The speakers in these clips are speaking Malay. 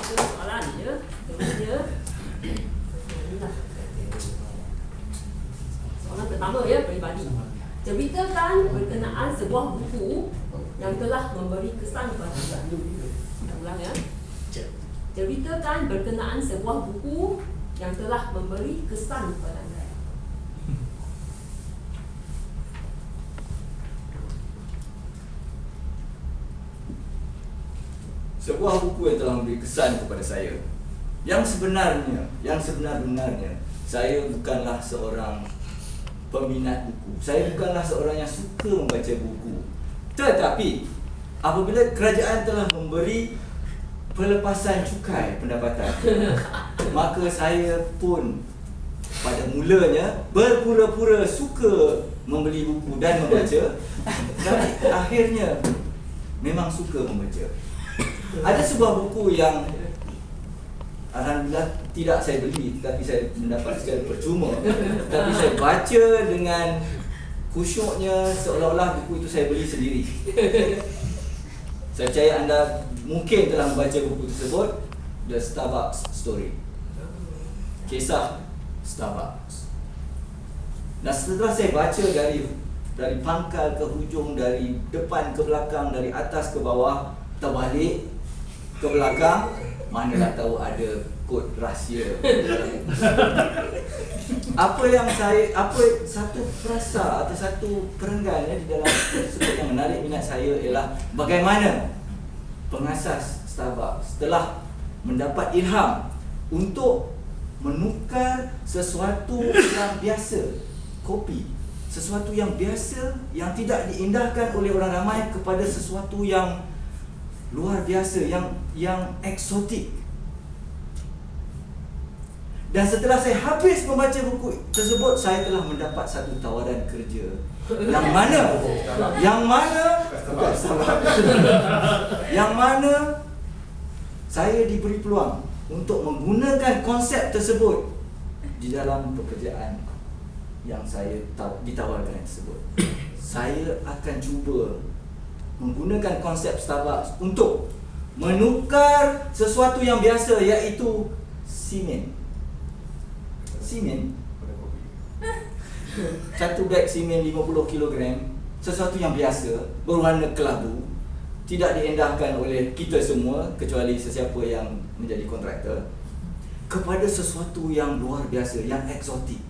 ke soalan ya. Kemudian inilah soalan pertama ya, peribadi. Ceritakan berkenaan sebuah buku yang telah memberi kesan kepada anda. Kita ulang ya. Ceritakan berkenaan sebuah buku yang telah memberi kesan kepada anda. Sebuah buku yang telah memberi kesan kepada saya. Yang sebenar-benarnya, saya bukanlah seorang peminat buku. Saya bukanlah seorang yang suka membaca buku. Tetapi apabila kerajaan telah memberi pelepasan cukai pendapatan, maka saya pun pada mulanya berpura-pura suka membeli buku dan membaca. Dan akhirnya memang suka membaca. Ada sebuah buku yang alhamdulillah tidak saya beli, tapi saya mendapat secara percuma. Tapi saya baca dengan khusyuknya, seolah-olah buku itu saya beli sendiri. Saya percaya anda mungkin telah membaca buku tersebut, The Starbucks Story. Kisah Starbucks. Dan setelah saya baca dari pangkal ke hujung, dari depan ke belakang, dari atas ke bawah, terbalik ke belakang, manalah tahu ada kod rahsia. Apa satu frasa atau satu perenggan di dalam tersebut yang menarik minat saya ialah bagaimana pengasas Starbucks telah mendapat ilham untuk menukar sesuatu yang biasa, kopi, sesuatu yang biasa yang tidak diindahkan oleh orang ramai kepada sesuatu yang luar biasa, yang eksotik. Dan setelah saya habis membaca buku tersebut, saya telah mendapat satu tawaran kerja yang mana saya diberi peluang untuk menggunakan konsep tersebut di dalam pekerjaan yang saya ditawarkan tersebut. Saya akan cuba menggunakan konsep Starbucks untuk menukar sesuatu yang biasa, iaitu simen. Satu beg simen 50 kg, sesuatu yang biasa, berwarna kelabu, tidak diendahkan oleh kita semua kecuali sesiapa yang menjadi kontraktor, kepada sesuatu yang luar biasa, yang eksotik.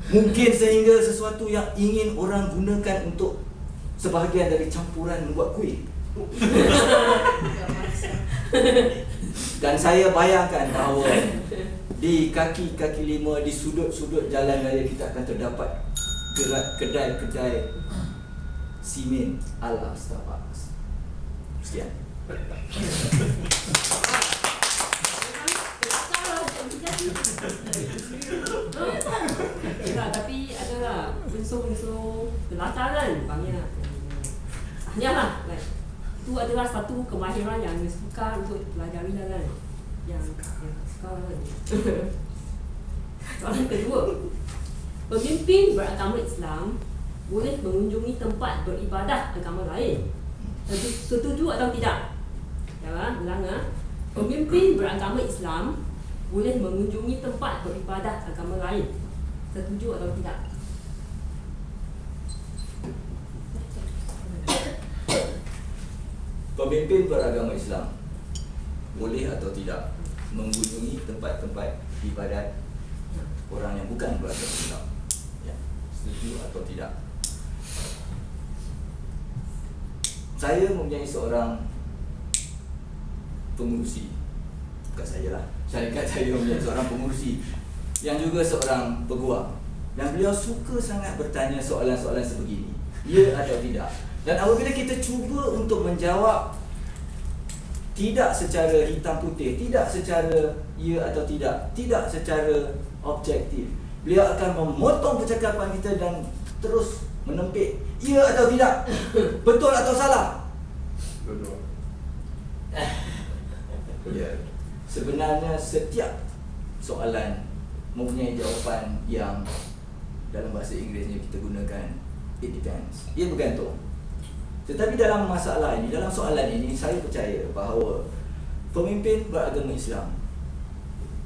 Mungkin sehingga sesuatu yang ingin orang gunakan untuk sebahagian dari campuran membuat kuih. Dan saya bayangkan bahawa di kaki-kaki lima, di sudut-sudut jalan raya kita akan terdapat kedai-kedai simen ala Starbucks. Sekian. Tapi adalah unsur-unsur pelataran banyak. Hanyalah itu adalah satu kemahiran yang suka untuk pelajari kan. Yang suka kan. Soalan kedua, pemimpin beragama Islam boleh mengunjungi tempat beribadah agama lain. Setuju atau tidak? Jangan ulang ya. Pemimpin beragama Islam boleh mengunjungi tempat beribadah agama lain. Setuju atau tidak? Pemimpin beragama Islam boleh atau tidak mengunjungi tempat-tempat ibadat orang yang bukan beragama Islam? Ya, setuju atau tidak? Saya mempunyai seorang pengurusi, bukan saya lah, syarikat saya mempunyai seorang pengurusi yang juga seorang peguam, dan beliau suka sangat bertanya soalan-soalan sebegini, ya atau tidak. Dan apabila kita cuba untuk menjawab tidak secara hitam putih, tidak secara ya atau tidak, tidak secara objektif, beliau akan memotong percakapan kita dan terus menempik ya atau tidak, betul atau salah. Betul. Ya, sebenarnya setiap soalan mempunyai jawapan yang dalam bahasa Inggerisnya kita gunakan it depends. Ia bergantung. Tetapi dalam masalah ini, dalam soalan ini, saya percaya bahawa pemimpin beragama Islam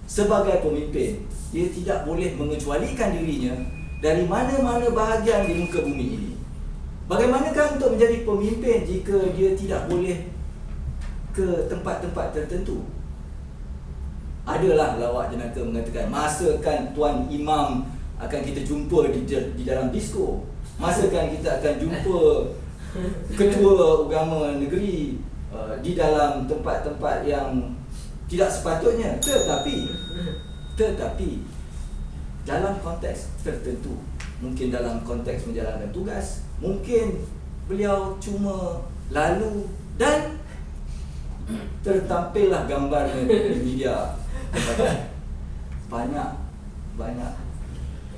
sebagai pemimpin, dia tidak boleh mengecualikan dirinya dari mana-mana bahagian di muka bumi ini. Bagaimanakah untuk menjadi pemimpin jika dia tidak boleh ke tempat-tempat tertentu? Adalah lawak jenaka mengatakan, masakan Tuan Imam akan kita jumpa di dalam disko, masakan kita akan jumpa ketua agama negeri di dalam tempat-tempat yang tidak sepatutnya. Tetapi dalam konteks tertentu, mungkin dalam konteks menjalankan tugas, mungkin beliau cuma lalu dan tertampillah gambarnya di media. Banyak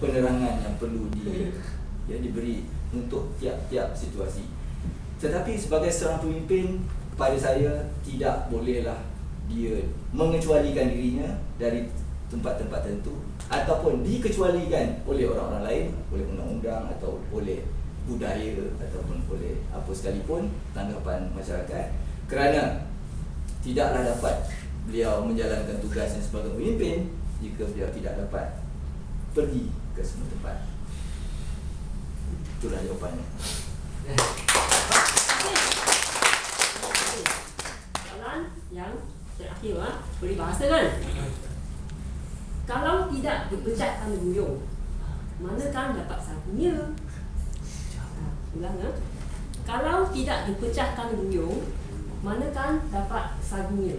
penerangan yang perlu diberi untuk tiap-tiap situasi. Tetapi sebagai seorang pemimpin, kepada saya tidak bolehlah dia mengecualikan dirinya dari tempat-tempat tertentu ataupun dikecualikan oleh orang-orang lain, oleh undang-undang atau oleh budaya ataupun oleh apa sekalipun tanggapan masyarakat, kerana tidaklah dapat beliau menjalankan tugasnya sebagai pemimpin jika beliau tidak dapat pergi ke semua tempat. Itulah jawapannya. Soalan yang terakhir, peribahasa kan? Kalau tidak dipecahkan guyung, manakan dapat sagunya? Ulang ya. Kalau tidak dipecahkan guyung, manakan dapat sagunya?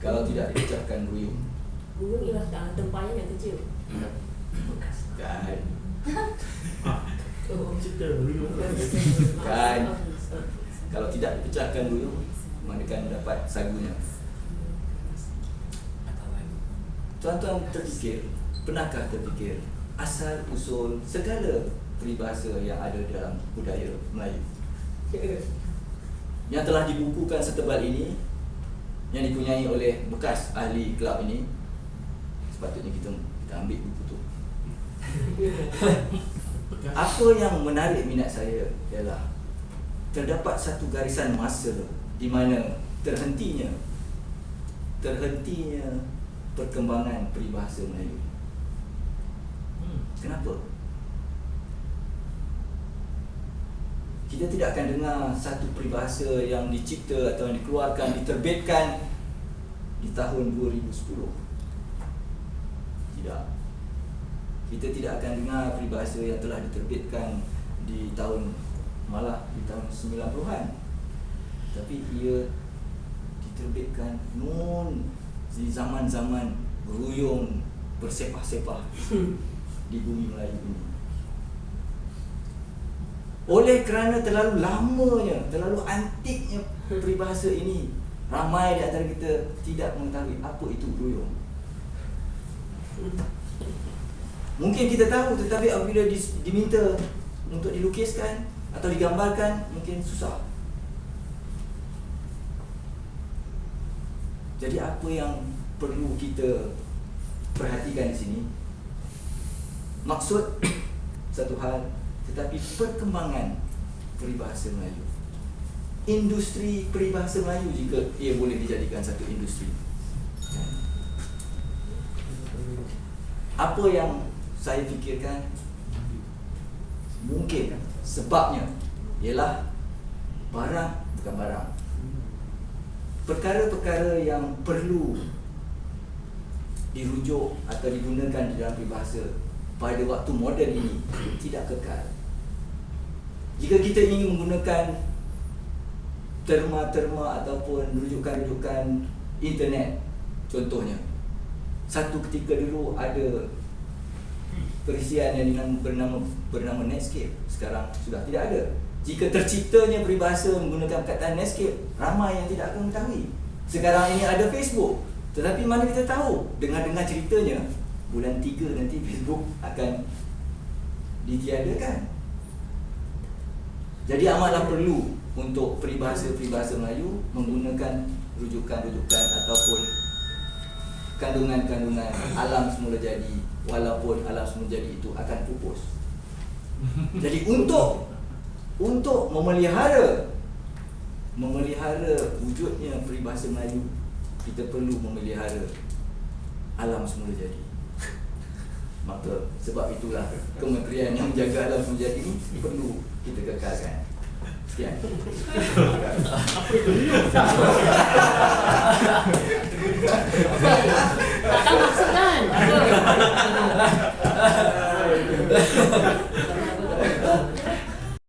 Kalau tidak dipecahkan guyung, guyung ialah tempayan yang kecil. Kan? Kan? Kalau tidak dipecahkan guyung, manakan dapat sagunya? Tuan-tuan terfikir, pernahkah terfikir asal usul segala peribahasa yang ada dalam budaya Melayu yang telah dibukukan setebal ini, yang dipunyai oleh bekas ahli kelab ini? Sepatutnya kita ambil buku tu. Apa yang menarik minat saya ialah terdapat satu garisan masa di mana terhentinya perkembangan peribahasa Melayu. Kenapa? Kita tidak akan dengar satu peribahasa yang dicipta atau yang dikeluarkan, diterbitkan di tahun 2010. Tidak. Kita tidak akan dengar peribahasa yang telah diterbitkan di tahun 90-an. Tapi ia diterbitkan di zaman-zaman beruyung bersepah-sepah di bumi Melayu ini. Oleh kerana terlalu lamanya, terlalu antiknya peribahasa ini, ramai di antara kita tidak mengetahui apa itu beruyung. Mungkin kita tahu, tetapi apabila diminta untuk dilukiskan atau digambarkan, mungkin susah. Jadi apa yang perlu kita perhatikan di sini? Maksud satu hal, tetapi perkembangan peribahasa Melayu, industri peribahasa Melayu, jika ia boleh dijadikan satu industri. Apa yang saya fikirkan, mungkin sebabnya ialah perkara-perkara yang perlu dirujuk atau digunakan di dalam peribahasa pada waktu moden ini tidak kekal. Jika kita ingin menggunakan terma-terma ataupun rujukan-rujukan internet, contohnya, satu ketika dulu ada perisian yang bernama Netscape, sekarang sudah tidak ada. Jika terciptanya peribahasa menggunakan perkataan Netscape, ramai yang tidak akan mengetahui. Sekarang ini ada Facebook, tetapi mana kita tahu, dengar-dengar ceritanya bulan 3 nanti Facebook akan ditiadakan. Jadi amatlah perlu untuk peribahasa-peribahasa Melayu menggunakan rujukan-rujukan ataupun kandungan-kandungan alam semula jadi, walaupun alam semula jadi itu akan pupus. Jadi untuk memelihara wujudnya peribahasa Melayu, kita perlu memelihara alam semula jadi. Maka sebab itulah kementerian yang menjaga alam semula jadi ini perlu kita kekalkan. Sekian. Apa itu?